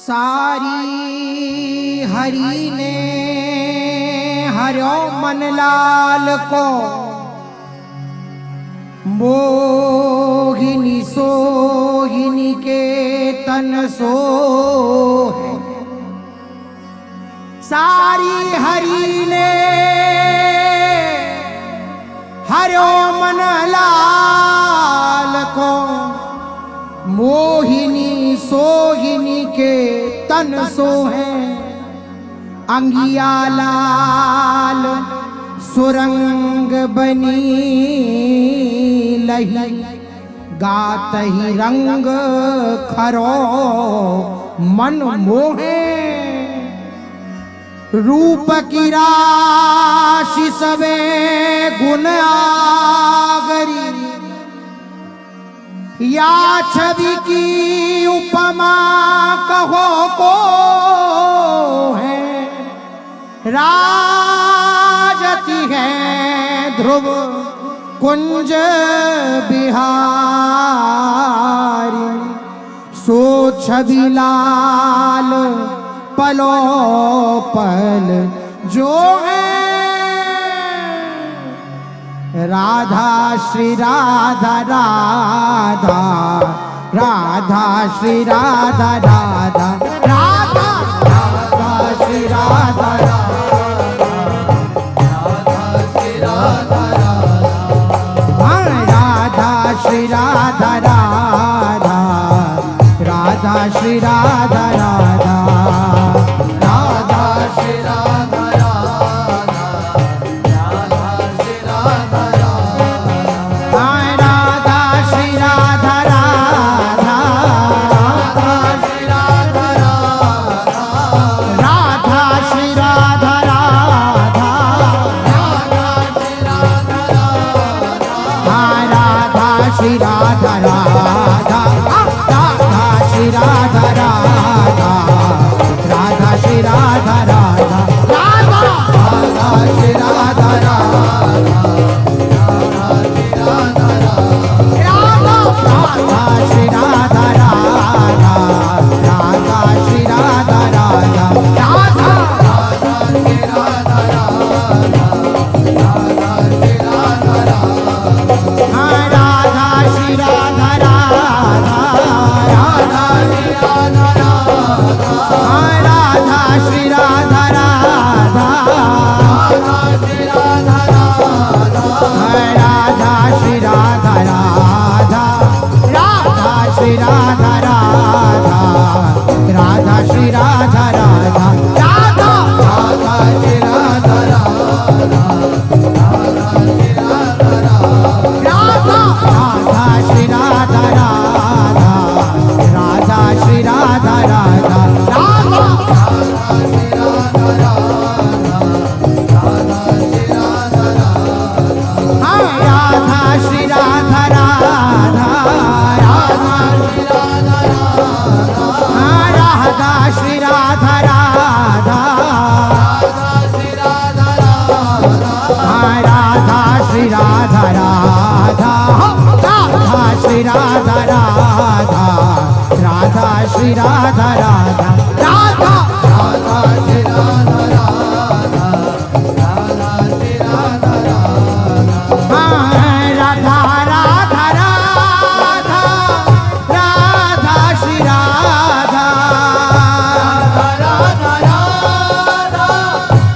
सारी हरि ने हरो मन लाल को, मोहिनी सोहिनी के तन सो है। सारी हरि ने हरो मन लाल को, मोहिनी सोहिनी के तन सो है। अंगिया लाल सुरंग बनी लही, गात ही रंग खरो मन मोहे। रूप की राशि सबे गुण आगरी, या छवि की उपमा कहो को है। राजती है ध्रुव कुंज बिहारी, सो छवि लाल पलो पल जो है। राधा श्री राधा राधा, राधा श्री राधा राधा, राधा राधा श्री राधा राधा, राधा श्री राधा राधा, राधा श्री राधा राधा, राधा श्री राधा राधा, राधा श्री राधा राधा, राधा श्री राधा राधा, राधा श्री राधा राधा, राधा श्री राधा राधा, राधा श्री राधा राधा, राधा श्री राधा राधा, राधा श्री राधा राधा, राधा श्री राधा राधा, राधा श्री राधा राधा, राधा राधा श्री राधा राधा, राधा श्री राधा राधा, राधा श्री राधा राधा, राधा श्री राधा राधा, राधा राधा श्री राधा राधा, राधा श्री राधा राधा, राधा श्री राधा राधा, राधा श्री राधा राधा, राधा श्री राधा राधा, राधा श्री राधा राधा, राधा श्री राधा राधा, राधा श्री राधा राधा, राधा श्री राधा राधा, राधा राधा श्री राधा राधा, राधा श्री राधा राधा, राधा श्री राधा राधा, राधा श्री राधा राधा, राधा राधा श्री राधा राधा, राधा श्री राधा राधा, राधा श्री राधा राधा, राधा श्री राधा राधा, राधा श्री राधा राधा, राधा श्री राधा राधा, राधा श्री राधा राधा, राधा श्री राधा राधा, राधा श्री राधा राधा, राधा राधा श्री राधा राधा, राधा श्री राधा राधा, राधा राधा राधा, राधा श्री राधा, राधा राधा राधा, राधा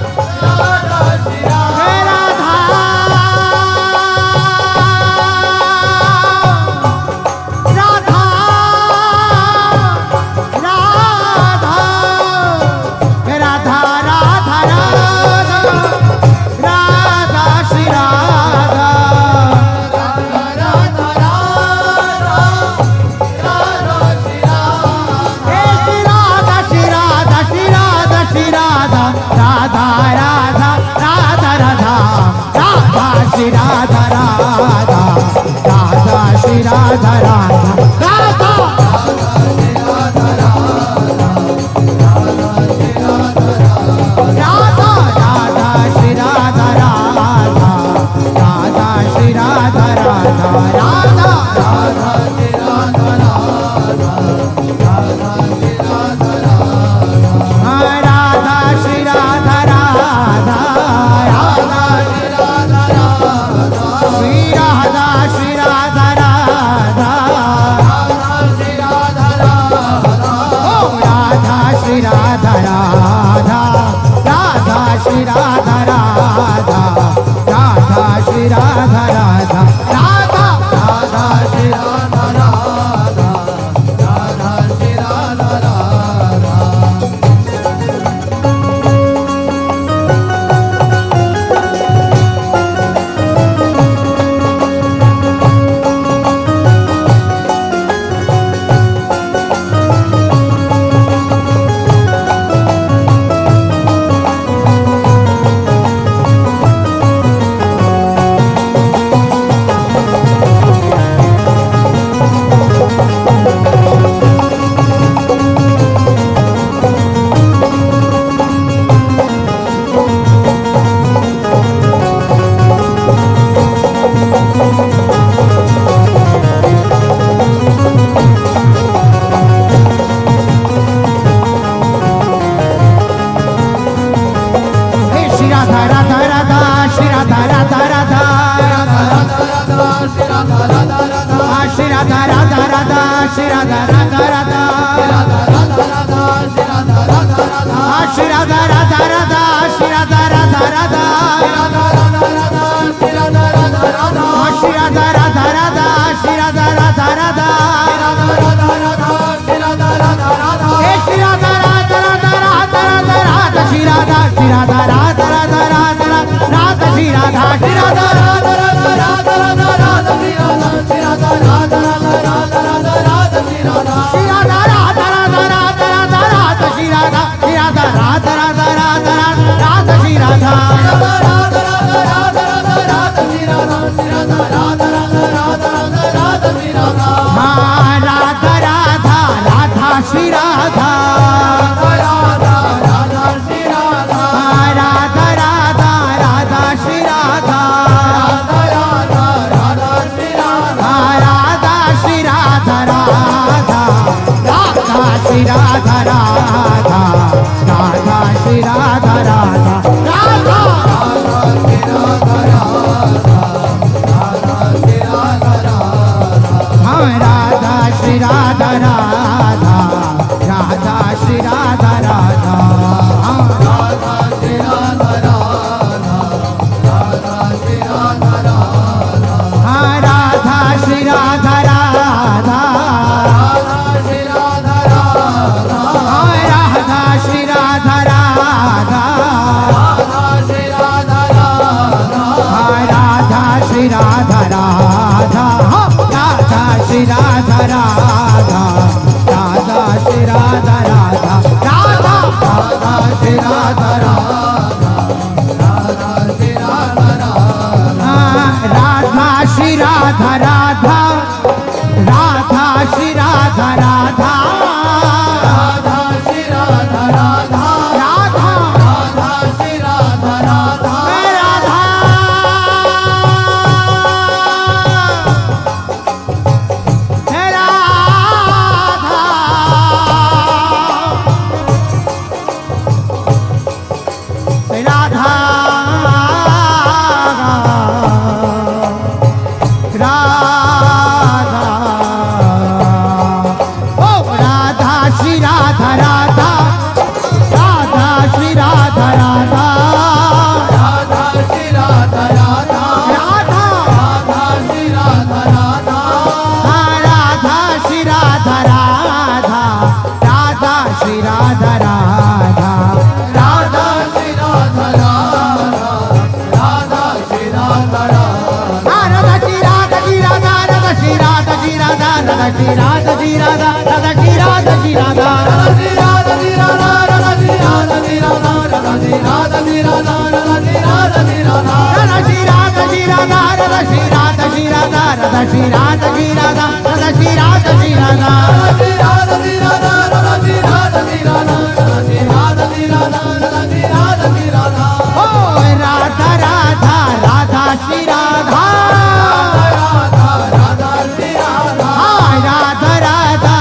श्री राधा, राधा श्री राधा राधा, राधा श्री राधा राधा, राधा श्री राधा राधा, राधा श्री राधा राधा, राधा श्री राधा राधा, राधा श्री राधा राधा, राधा राधा श्री राधा राधा, राधा श्री राधा राधा। श्री राधा राधा राधा राधा राधा श्री राधा श्री राधा राधा राधा राधा राधा राधा श्री राधा श्री राधा राधा राधा राधा राधा राधा श्री राधा श्री राधा राधा राधा राधा राधा राधा श्री राधा श्री राधा राधा राधा राधा राधा श्री राधा राधा राधा राधा राधा राधा श्री राधा श्री राधा राधा राधा राधा राधा राधा श्री राधा हाँ राधा राधा राधा श्री राधा राधा राधा श्री राधा राधा राधा राधा श्री राधा राधा राधा श्री राधा राधा श्री राधा राधा राधा श्री राधा राधा राधा श्री राधा राधा राधा हाँ राधा श्री राधा राधा राधा श्री राधा राधा हाँ राधा श्री राधा राधा राधा श्री राधा राधा हाँ राधा श्री राधा राधा राधा श्री राधा राधा हाँ राधा श्री राधा राधा राधा श्री राधा राधा हाँ राधा श्री राधा राधा हाँ राधा श्री राधा राधा राधा श्री राधा राधा राधा राधा श्री राधा राधा राधा श्री राधा राधा राधा श्री राधा राधा राधा श्री राधा राधा राधा श्री राधा राधा राधा राधा श्री राधा राधा राधा श्री राधा राधा राधा श्री राधा राधा राधा श्री राधा राधा राधा श्री राधा श्री राधा राधा श्री राधा श्री राधा राधा श्री राधा श्री राधा राधा श्री राधा श्री राधा राधा श्री राधा श्री राधा राधा श्री राधा श्री राधा राधा श्री राधा श्री राधा राधा श्री राधा श्री राधा राधा श्री राधा श्री राधा राधा श्री राधा श्री राधा राधा श्री राधा श्री राधा राधा श्री राधा श्री राधा श्री राधा श्री राधा राधा श्री राधा श्री राधा राधा श्री राधा श्री राधा राधा श्री राधा श्री राधा ओ राधा राधा राधा श्री राधा राधा राधा श्री राधा हाँ राधा राधा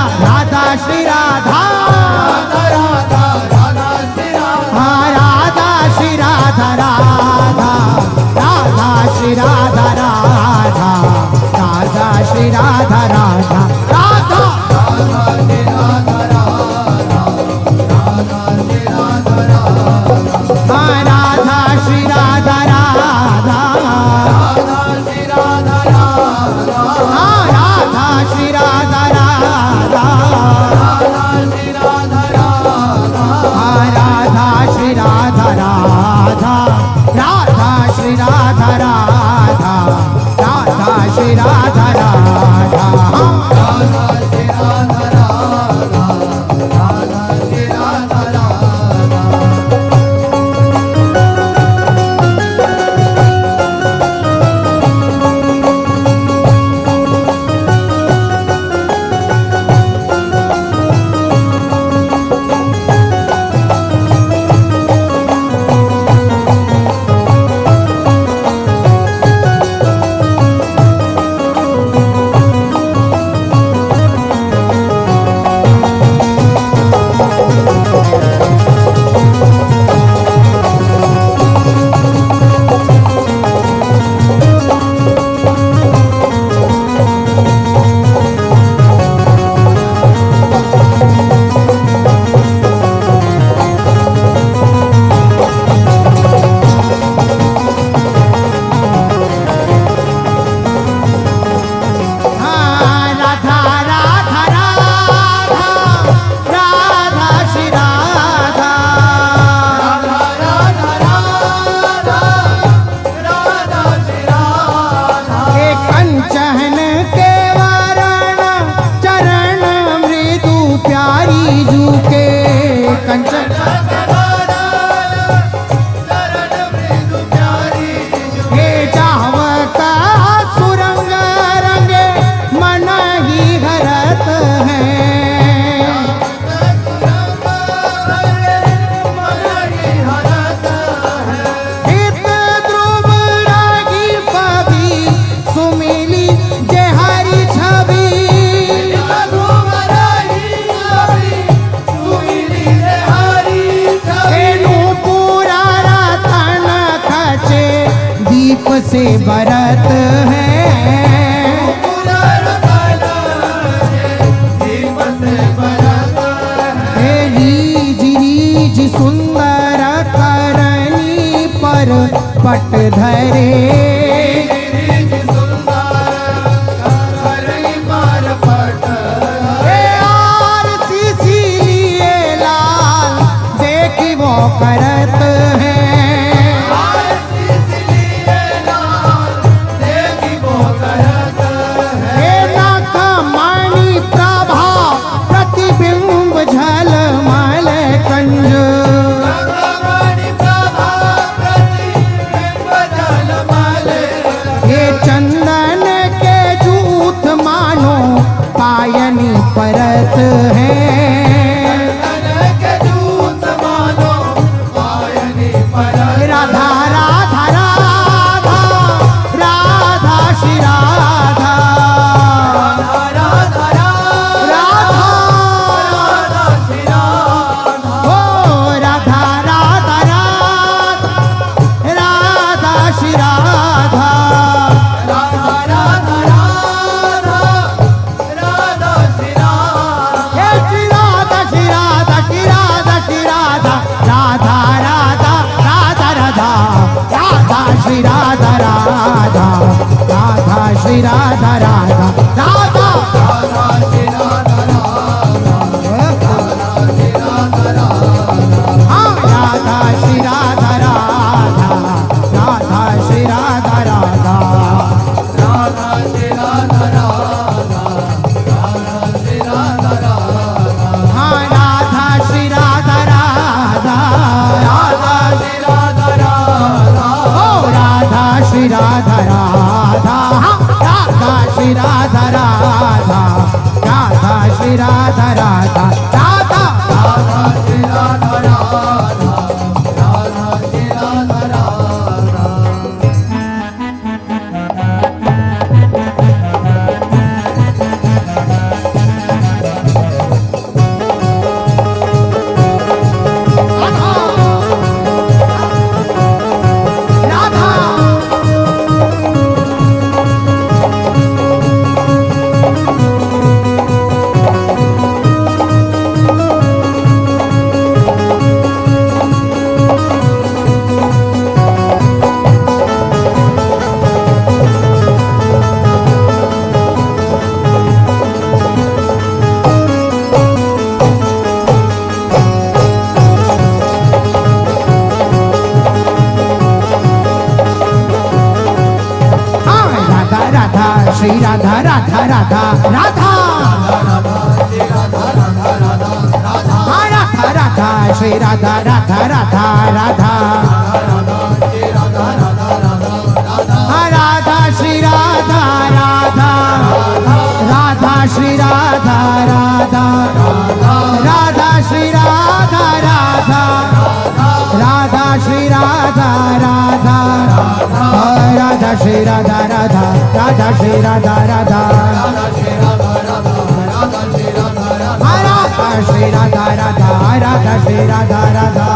से बरत है। रीज सुंदर करनी पर पट धरे। करत है मणि प्रभा प्रतिबिंब झलमल कंज। ये चंदन के जूथ मानो पायनी परत है। श्री राधा राधा राधा राधा श्री राधा राधा राधा श्री राधा राधा राधा श्री राधा राधा हाँ राधा श्री राधा राधा राधा श्री राधा राधा ओ राधा श्री राधा राधा राधा श्री राधा राधा राधा श्री राधा राधा राधा राधा श्री राधा राधा राधा श्री राधा राधा। श्री राधा राधा राधा राधा राधा राधा श्री राधा राधा राधा राधा राधा श्री राधा राधा राधा श्री राधा राधा राधा श्री राधा राधा राधा श्री राधा राधा राधा श्री राधा राधा राधा श्री राधा राधा राधा श्री राधा राधा राधा श्री राधा राधा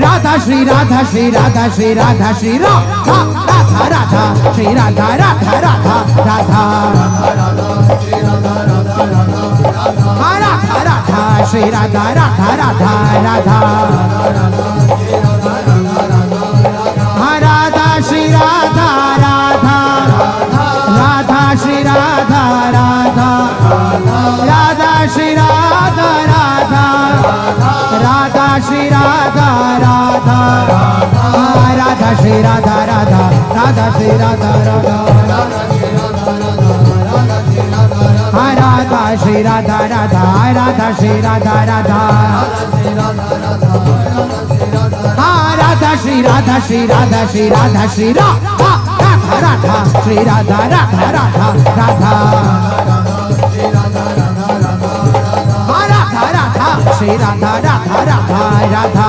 राधा श्री राधा श्री राधा श्री राधा श्री राधा राधा राधा श्री राधा राधा राधा राधा राधा राधा श्री राधा राधा राधा राधा राधा श्री राधा राधा राधा श्री राधा राधा राधा श्री राधा राधा राधा श्री राधा राधा राधा श्री राधा राधा राधा श्री राधा राधा राधा श्री राधा राधा राधा श्री राधा राधा राधा श्री राधा श्री राधा श्री राधा श्री राधा राधा श्री राधा राधा राधा राधा राधा राधा श्री राधा राधा राधा राधा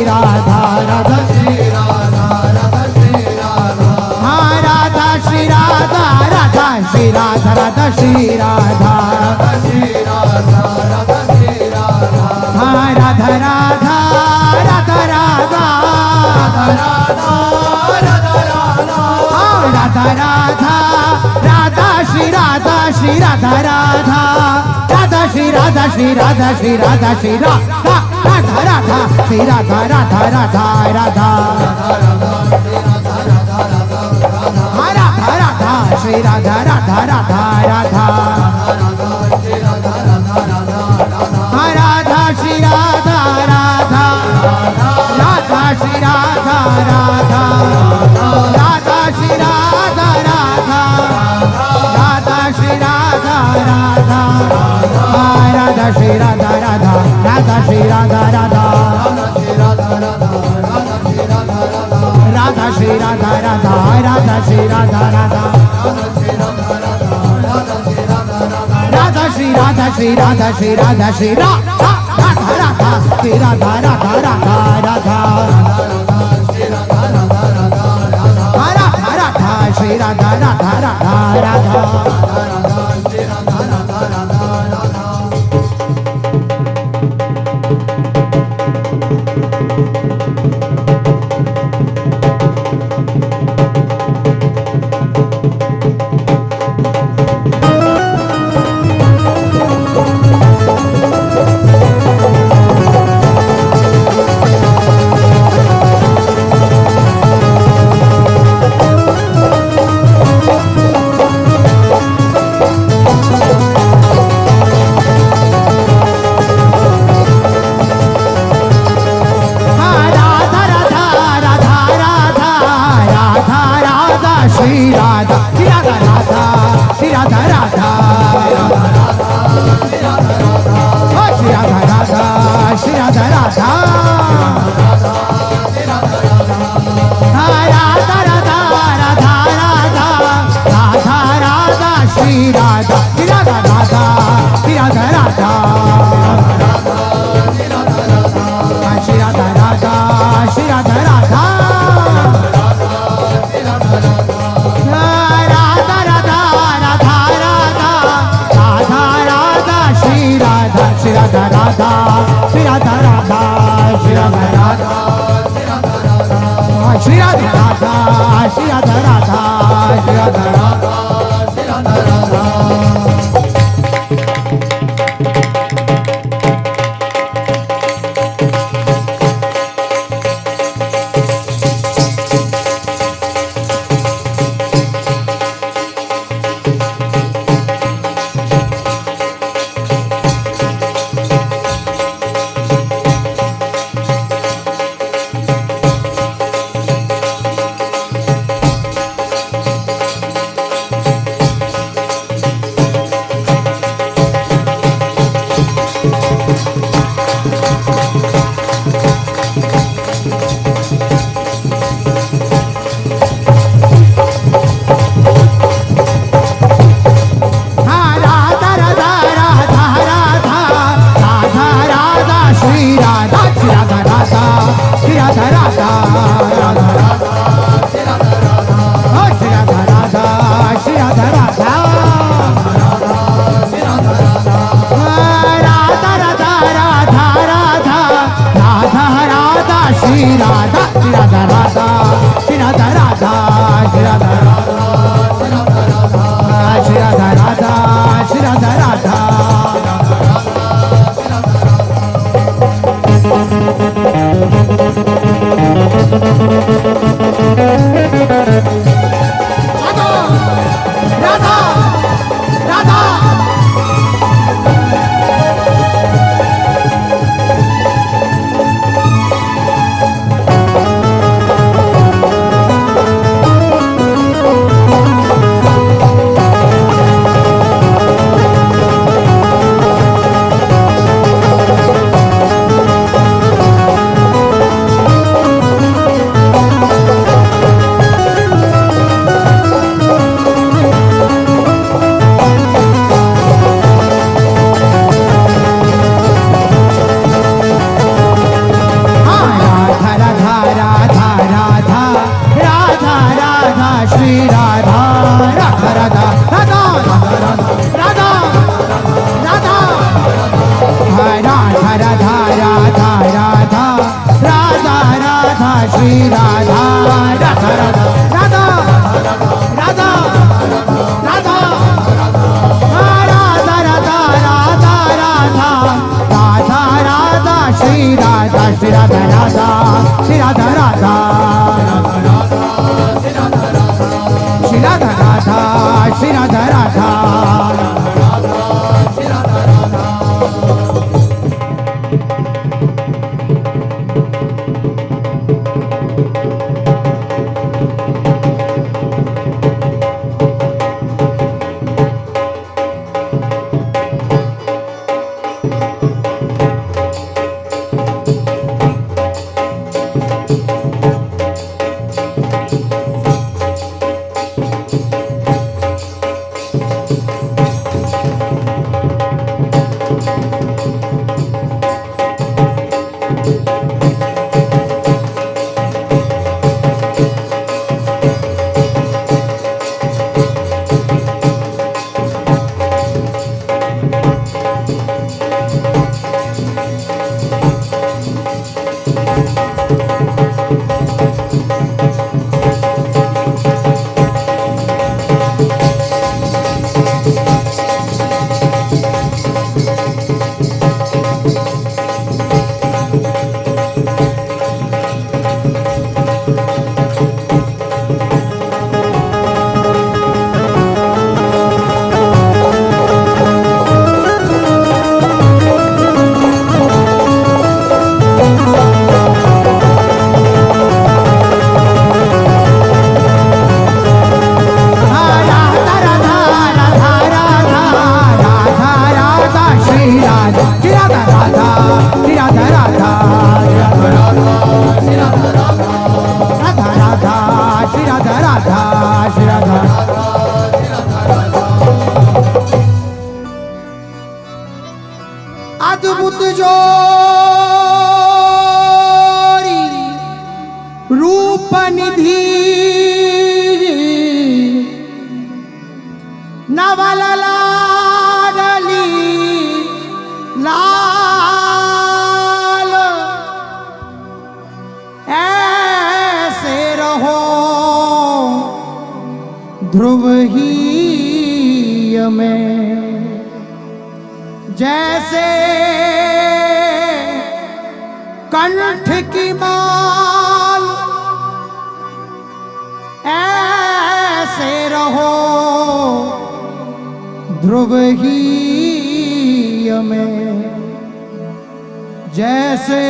राधा राधा श्री राधा राधा श्री राधा हाँ राधा श्री राधा राधा श्री राधा राधा श्री राधा राधा श्री राधा राधा श्री राधा हाँ राधा राधा राधा राधा राधा राधा राधा हाँ राधा राधा राधा श्री राधा श्री राधा राधा राधा श्री राधा श्री राधा श्री राधा श्री राधा राधा राधा श्री राधा राधा राधा राधा राधा राधा श्री राधा राधा राधा राधा राधा श्री राधा राधा राधा श्री राधा राधा राधा श्री राधा राधा राधा श्री राधा राधा राधा श्री राधा राधा राधा श्री राधा राधा राधा श्री राधा राधा राधा श्री राधा राधा राधा श्री राधा श्री राधा श्री राधा श्री राधा राधा राधा श्री राधा राधा राधा राधा राधा राधा श्री राधा राधा राधा राधा श्री राधा श्री राधा राधा श्री राधा राधा श्री राधा राधा श्री राधा राधा राधा राधा राधा राधा राधा राधा श्री राधा श्री राधा राधा श्री राधा राधा श्री राधा राधा श्री राधा राधा श्री राधा राधा श्री राधा राधा श्री राधा राधा श्री राधा राधा श्री राधा राधा श्री राधा राधा श्री राधा राधा राधा श्री राधा राधा राधा राधा राधा राधा राधा राधा राधा राधा राधा श्री राधा श्री राधा राधा श्री राधा राधा श्री राधा राधा श्री राधा राधा अद्भुत जोरी रूप निधि नवल लाडली लाल ऐसे रहो ध्रुव ही में जैसे कंठ की माल ऐसे रहो ध्रुव ही में जैसे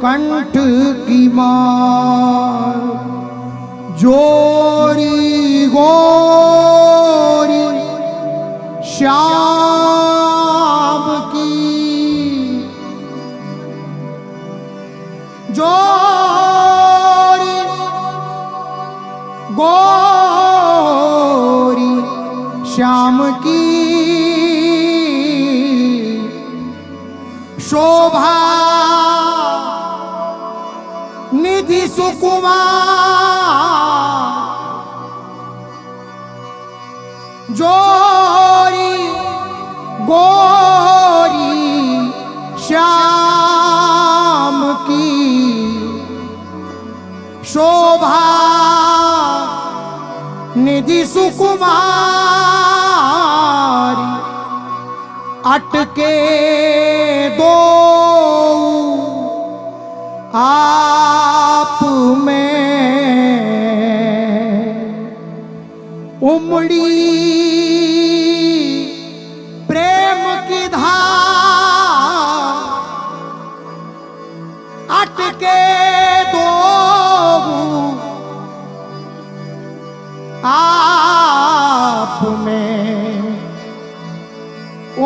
कंठ की माल जोरी गोरी श्याम की जोरी गोरी श्याम की शोभा निधि सुकुमार जोरी गोरी श्याम की शोभा निधि सुकुमारी अटके दो आप में उमड़ी प्रेम की धार अटके दो आप में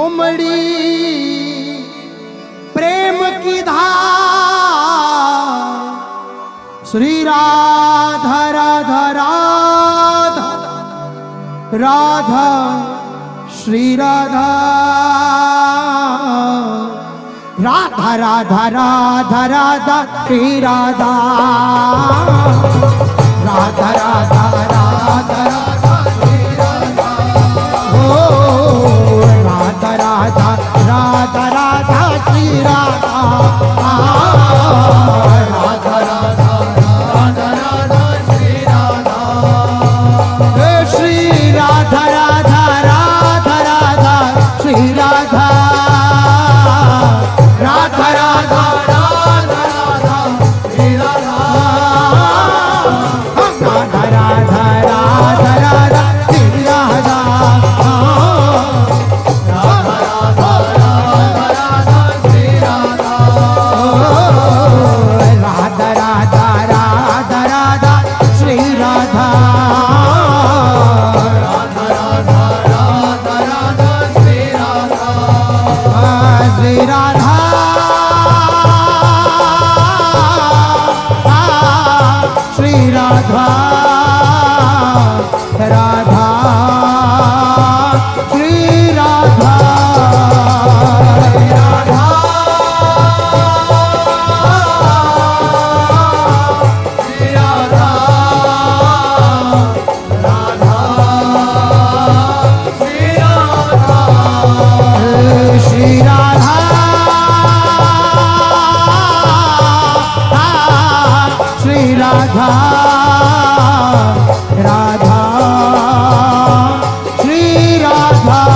उमड़ी प्रेम की धार श्री राधा राधा राधा राधा श्री राधा राधा राधा राधा राधा श्री राधा राधा राधा राधा राधा श्री राधा ओ राधा राधा राधा राधा श्री राधा श्री राधा राधा राधा राधा श्री राधा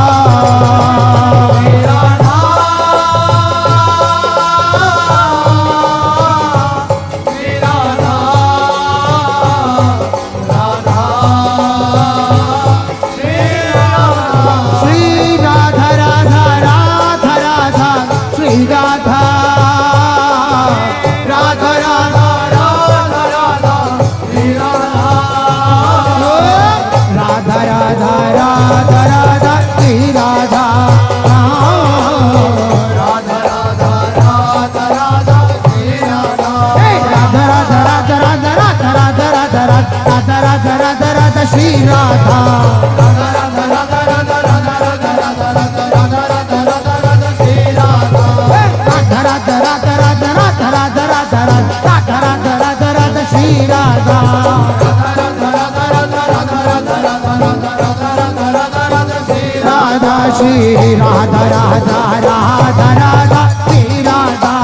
राधा राधा राधा राधा श्री राधा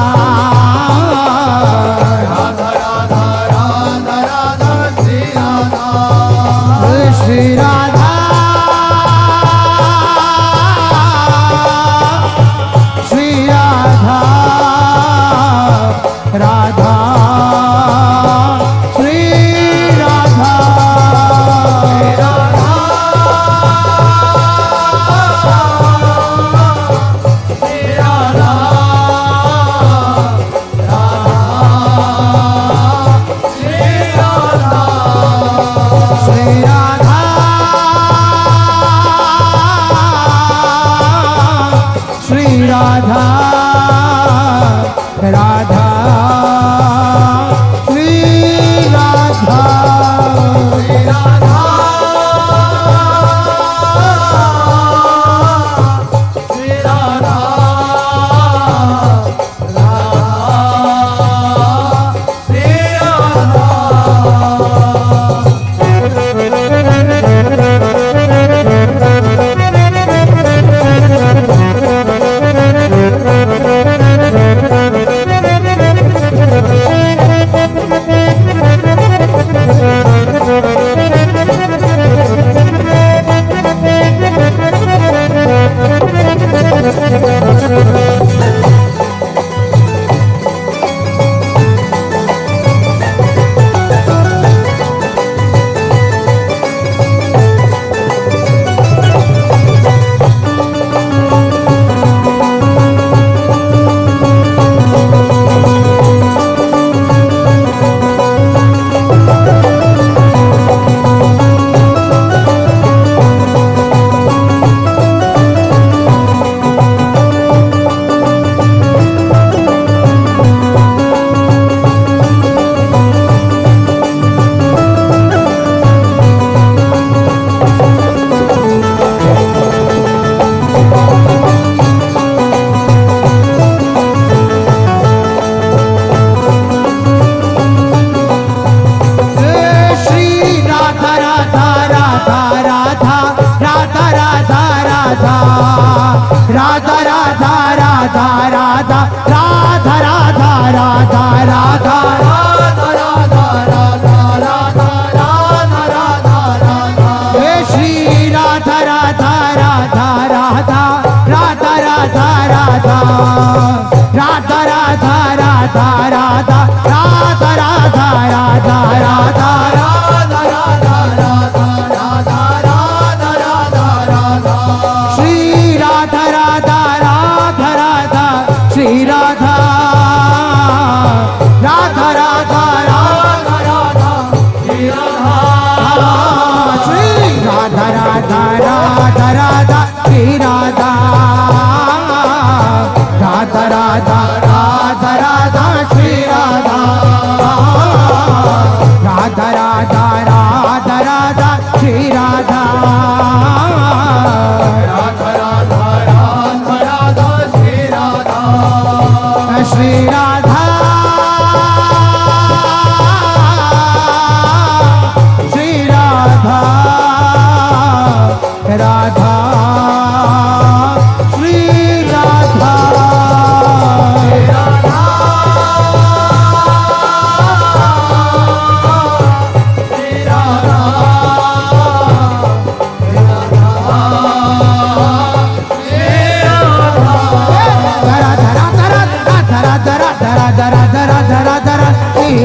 श्री राधा श्री राधा राधा राधा राधा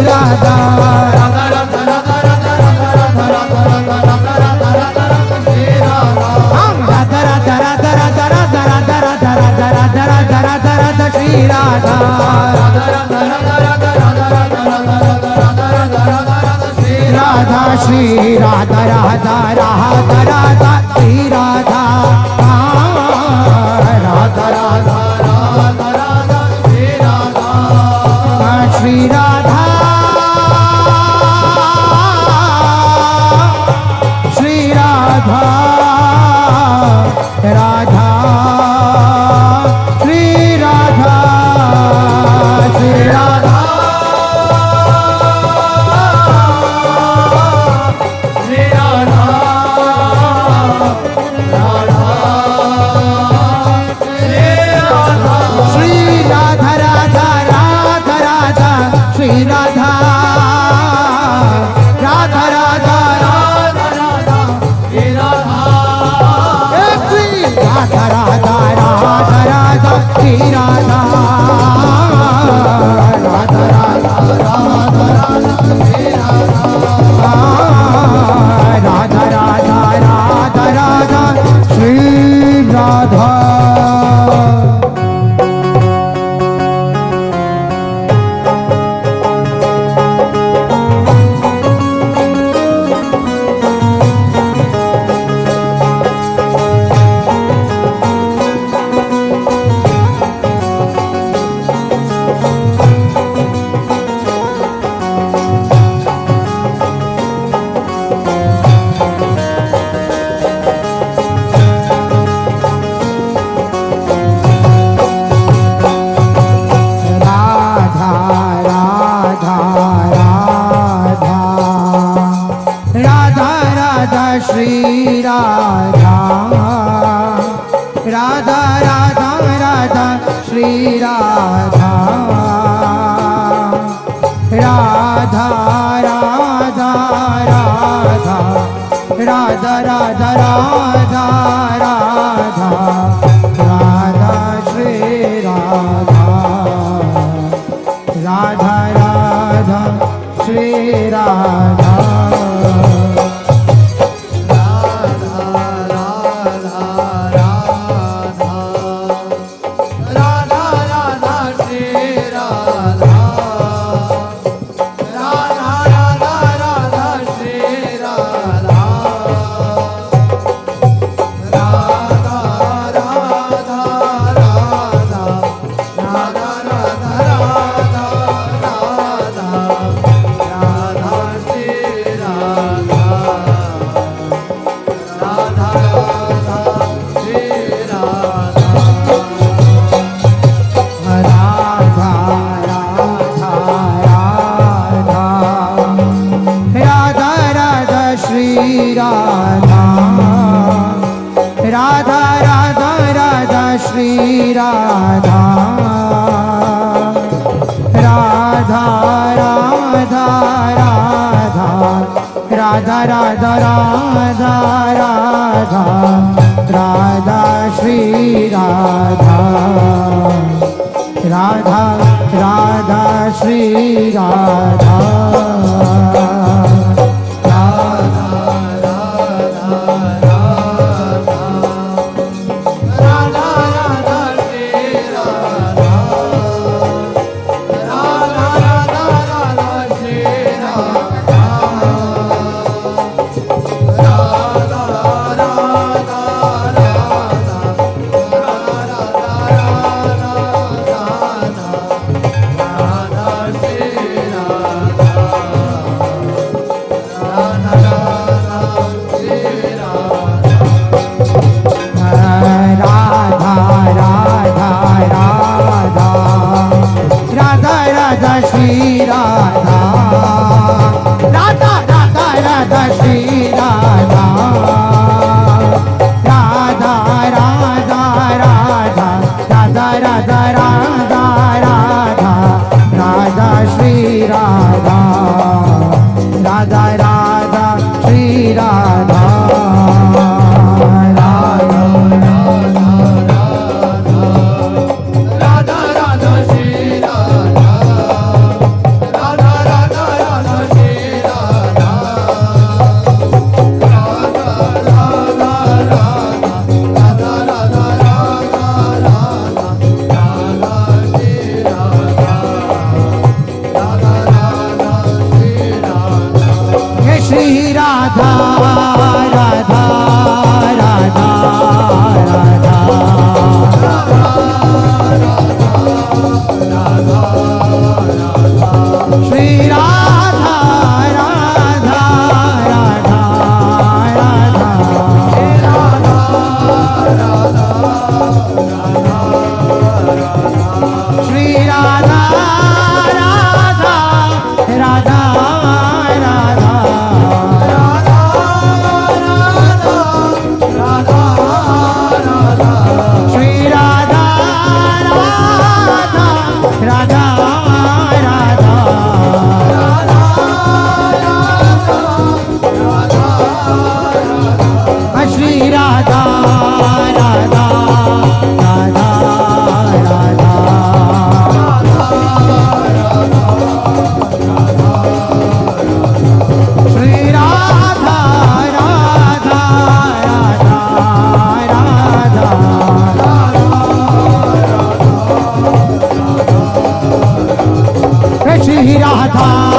राधा राधा राधा राधा राधा राधा राधा राधा राधा राधा राधा राधा श्री राधा राधा राधा राधा राधा राधा राधा राधा राधा राधा राधा राधा राधा श्री राधा राधा राधा राधा राधा राधा राधा राधा राधा राधा राधा राधा श्री राधा श्री राधा राधा राधा राधा श्री राधा राधा राधा राधा राधा श्री राधा श्री राधा श्री राधा राधा श्री राधा श्री राधा श्री राधा राधा श्री राधा श्री राधा राधा राधा राधा श्री राधा राधा राधा राधा राधा श्री राधा श्री राधा राधा राधा राधा श्री राधा राधा राधा राधा राधा श्री राधा राधा राधा राधा राधा श्री राधा राधा राधा राधा राधा राधा श्री राधा राधा राधा राधा श्री राधा राधा राधा राधा राधा राधा राधा राधा राधा श्री राधा राधा राधा श्री राधा राधा राधा राधा राधा राधा श्री राधा राधा राधा राधा श्री राधा राधा राधा राधा राधा राधा राधा राधा राधा श्री राधा राधा राधा श्री राधा राधा राधा राधा राधा राधा श्री राधा राधा राधा राधा श्री राधा राधा राधा राधा राधा राधा राधा राधा राधा श्री राधा राधा राधा श्री राधा राधा राधा राधा राधा राधा श्री राधा राधा राधा राधा श्री राधा राधा राधा राधा राधा राधा राधा श्री राधा श्री राधा राधा राधा राधा श्री राधा राधा राधा राधा श्री राधा राधा राधा राधा श्री राधा राधा राधा राधा श्री राधा राधा राधा राधा श्री राधा राधा राधा राधा श्री राधा